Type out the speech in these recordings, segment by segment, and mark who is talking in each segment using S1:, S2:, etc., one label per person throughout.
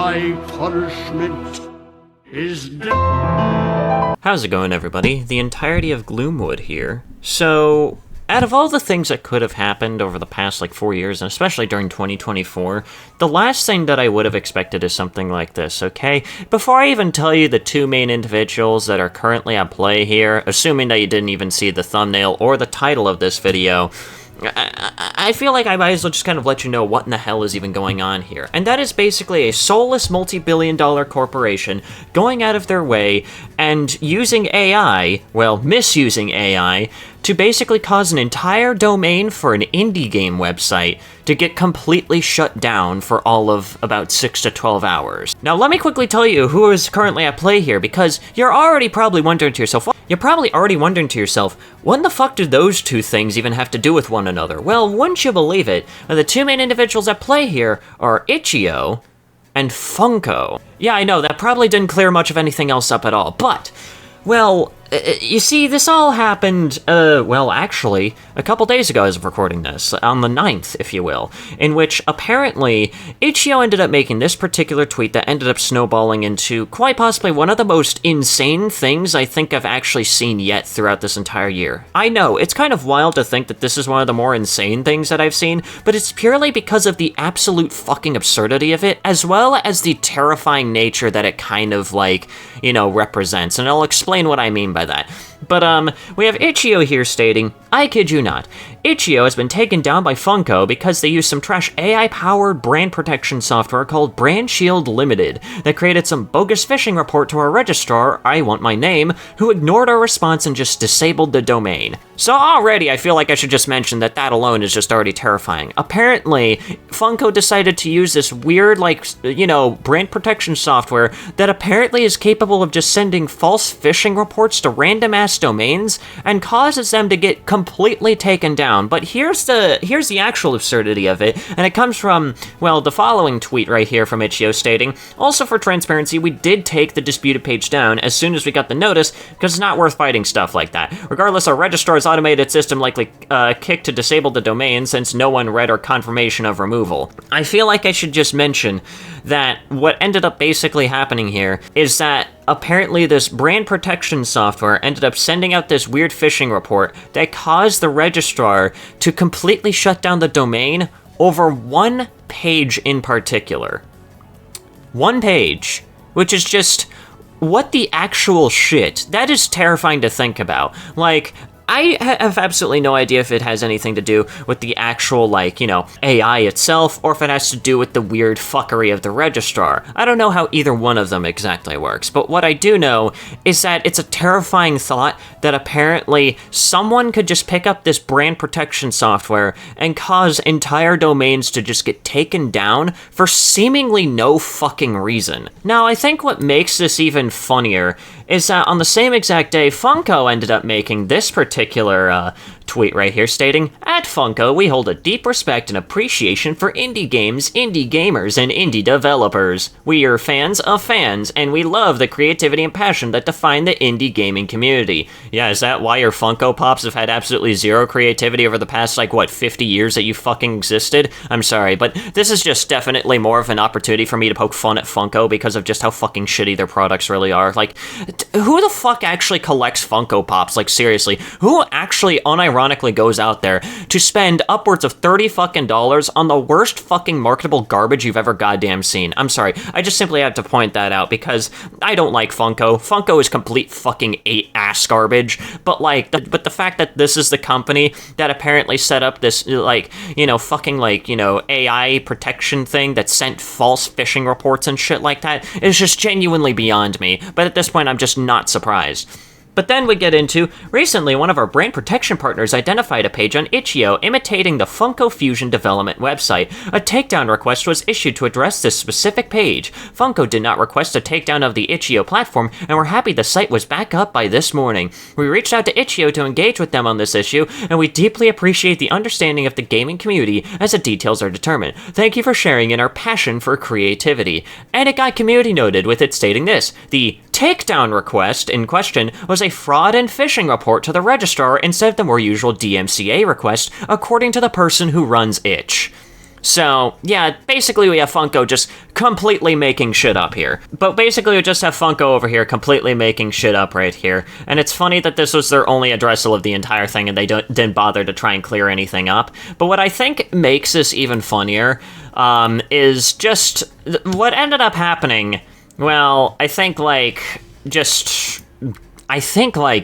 S1: My punishment is death.
S2: How's it going, everybody? The entirety of Gloomwood here. So, out of all the things that could have happened over the past, 4 years, and especially during 2024, the last thing that I would have expected is something like this, okay? Before I even tell you the two main individuals that are currently at play here, assuming that you didn't even see the thumbnail or the title of this video, I feel like I might as well just kind of let you know what in the hell is even going on here. And that is basically a soulless multi-billion-dollar corporation going out of their way and using AI, well, misusing AI, to basically cause an entire domain for an indie game website to get completely shut down for all of about 6 to 12 hours. Now, let me quickly tell you who is currently at play here, because you're probably wondering to yourself, what in the fuck do those two things even have to do with one another? Well, wouldn't you believe it, the two main individuals at play here are Itch.io and Funko. Yeah, I know, that probably didn't clear much of anything else up at all, but, well, you see, this all happened, actually, a couple days ago as of recording this, on the 9th, if you will, in which, apparently, Itch.io ended up making this particular tweet that ended up snowballing into quite possibly one of the most insane things I think I've actually seen yet throughout this entire year. I know, it's kind of wild to think that this is one of the more insane things that I've seen, but it's purely because of the absolute fucking absurdity of it, as well as the terrifying nature that it kind of, represents, and I'll explain what I mean by that. But, we have Itch.io here stating, I kid you not, Itch.io has been taken down by Funko because they used some trash AI-powered brand protection software called Brand Shield Limited that created some bogus phishing report to our registrar, I Want My Name, who ignored our response and just disabled the domain. So already I feel like I should just mention that alone is just already terrifying. Apparently, Funko decided to use this weird, brand protection software that apparently is capable of just sending false phishing reports to random-ass domains and causes them to get completely taken down. But here's the actual absurdity of it, and it comes from, well, the following tweet right here from Itch.io stating, also for transparency, we did take the disputed page down as soon as we got the notice, because it's not worth fighting stuff like that. Regardless, our registrar's automated system likely kicked to disable the domain since no one read our confirmation of removal. I feel like I should just mention that what ended up basically happening here is that apparently this brand protection software ended up sending out this weird phishing report that caused the registrar to completely shut down the domain over one page in particular. One page, which is just, what the actual shit? That is terrifying to think about. I have absolutely no idea if it has anything to do with the actual, AI itself, or if it has to do with the weird fuckery of the registrar. I don't know how either one of them exactly works, but what I do know is that it's a terrifying thought that apparently someone could just pick up this brand protection software and cause entire domains to just get taken down for seemingly no fucking reason. Now, I think what makes this even funnier is that on the same exact day, Funko ended up making this particular tweet right here stating, at Funko, we hold a deep respect and appreciation for indie games, indie gamers, and indie developers. We are fans of fans, and we love the creativity and passion that define the indie gaming community. Yeah, is that why your Funko Pops have had absolutely zero creativity over the past, 50 years that you fucking existed? I'm sorry, but this is just definitely more of an opportunity for me to poke fun at Funko because of just how fucking shitty their products really are. Who the fuck actually collects Funko Pops? Seriously, who actually unironically goes out there to spend upwards of $30 fucking on the worst fucking marketable garbage you've ever goddamn seen? I'm sorry, I just simply have to point that out because I don't like Funko. Funko is complete fucking ass garbage, but the fact that this is the company that apparently set up this AI protection thing that sent false phishing reports and shit like that is just genuinely beyond me. But at this point, I'm just not surprised. But then we get into, recently one of our brand protection partners identified a page on Itch.io imitating the Funko Fusion development website. A takedown request was issued to address this specific page. Funko did not request a takedown of the Itch.io platform, and we're happy the site was back up by this morning. We reached out to Itch.io to engage with them on this issue, and we deeply appreciate the understanding of the gaming community as the details are determined. Thank you for sharing in our passion for creativity. And it got community noted with it stating this: the takedown request in question was a fraud and phishing report to the registrar instead of the more usual DMCA request, according to the person who runs Itch. So, yeah, basically we have Funko just completely making shit up here. But basically we just have Funko over here completely making shit up right here. And it's funny that this was their only addressal of the entire thing and they didn't bother to try and clear anything up. But what I think makes this even funnier is just what ended up happening. Well, I think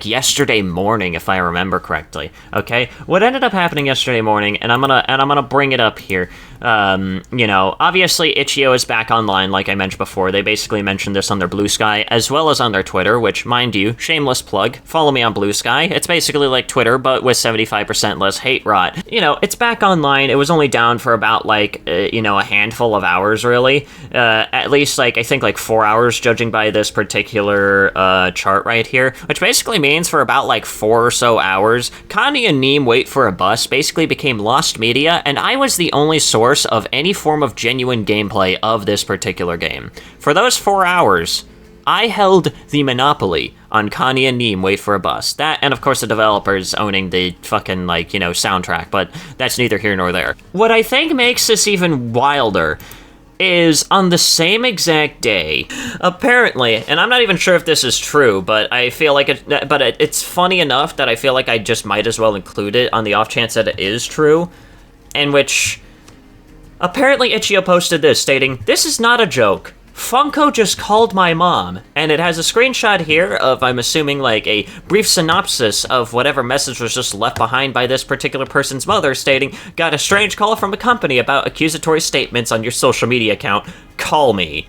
S2: yesterday morning, if I remember correctly. Okay, what ended up happening yesterday morning, and I'm gonna bring it up here. You know, obviously Itch.io is back online, like I mentioned before. They basically mentioned this on their Blue Sky as well as on their Twitter, which, mind you, shameless plug. Follow me on Blue Sky. It's basically like Twitter, but with 75% less hate rot. You know, it's back online. It was only down for about you know, a handful of hours, really. At least I think 4 hours, judging by this particular chart right here. Which basically means for about 4 or so hours, Connie and Neem Wait for a Bus basically became lost media, and I was the only source of any form of genuine gameplay of this particular game. For those 4 hours, I held the monopoly on Connie and Neem Wait for a Bus. That, and of course the developers owning the fucking, you know, soundtrack, but that's neither here nor there. What I think makes this even wilder is on the same exact day, apparently, and I'm not even sure if this is true, but I feel like it's funny enough that I feel like I just might as well include it on the off chance that it is true, in which apparently Itch.io posted this, stating, "This is not a joke. Funko just called my mom," and it has a screenshot here of, I'm assuming, a brief synopsis of whatever message was just left behind by this particular person's mother, stating, "Got a strange call from a company about accusatory statements on your social media account. Call me."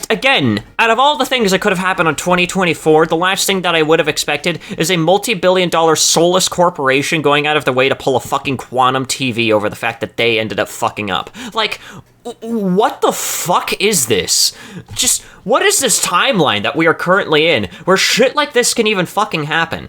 S2: Again, out of all the things that could have happened in 2024, the last thing that I would have expected is a multi-billion-dollar soulless corporation going out of their way to pull a fucking Quantum TV over the fact that they ended up fucking up. What the fuck is this? Just, what is this timeline that we are currently in, where shit like this can even fucking happen?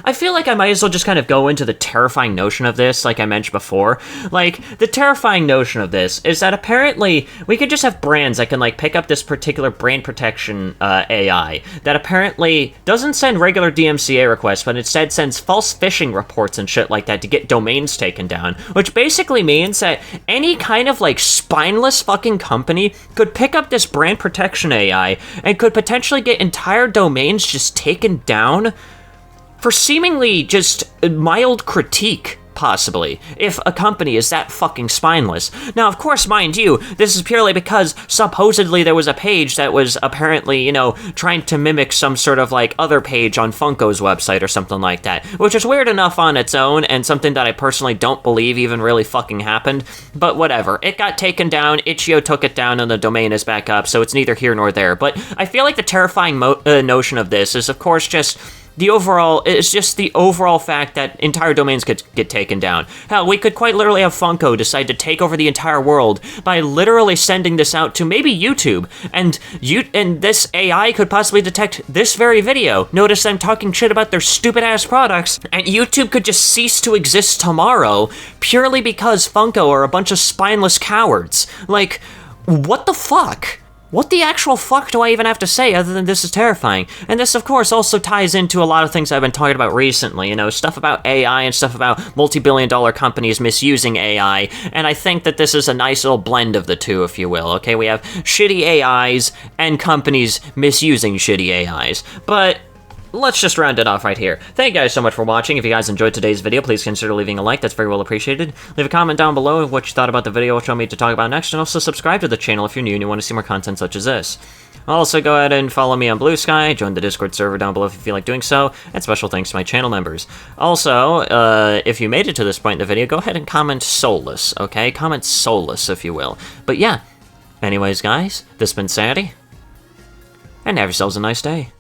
S2: I feel like I might as well just kind of go into the terrifying notion of this, like I mentioned before. The terrifying notion of this is that apparently we could just have brands that can, pick up this particular brand protection AI that apparently doesn't send regular DMCA requests, but instead sends false phishing reports and shit like that to get domains taken down, which basically means that any kind of, spineless fucking company could pick up this brand protection AI and could potentially get entire domains just taken down for seemingly just mild critique, possibly, if a company is that fucking spineless. Now, of course, mind you, this is purely because supposedly there was a page that was apparently, you know, trying to mimic some sort of, other page on Funko's website or something like that, which is weird enough on its own, and something that I personally don't believe even really fucking happened, but whatever. It got taken down, Itch.io took it down, and the domain is back up, so it's neither here nor there. But I feel like the terrifying notion of this is, of course, just the overall fact that entire domains could get taken down. Hell, we could quite literally have Funko decide to take over the entire world by literally sending this out to maybe YouTube, and this AI could possibly detect this very video, notice them talking shit about their stupid-ass products, and YouTube could just cease to exist tomorrow purely because Funko are a bunch of spineless cowards. What the fuck? What the actual fuck do I even have to say other than this is terrifying? And this, of course, also ties into a lot of things I've been talking about recently, you know, stuff about AI and stuff about multi-billion-dollar companies misusing AI, and I think that this is a nice little blend of the two, if you will, okay? We have shitty AIs and companies misusing shitty AIs, but let's just round it off right here. Thank you guys so much for watching. If you guys enjoyed today's video, please consider leaving a like. That's very well appreciated. Leave a comment down below what you thought about the video, what you want me to talk about next, and also subscribe to the channel if you're new and you want to see more content such as this. Also, go ahead and follow me on Blue Sky, join the Discord server down below if you feel like doing so, and special thanks to my channel members. Also, if you made it to this point in the video, go ahead and comment soulless, okay? Comment soulless, if you will. But yeah, anyways, guys, this has been Sadie, and have yourselves a nice day.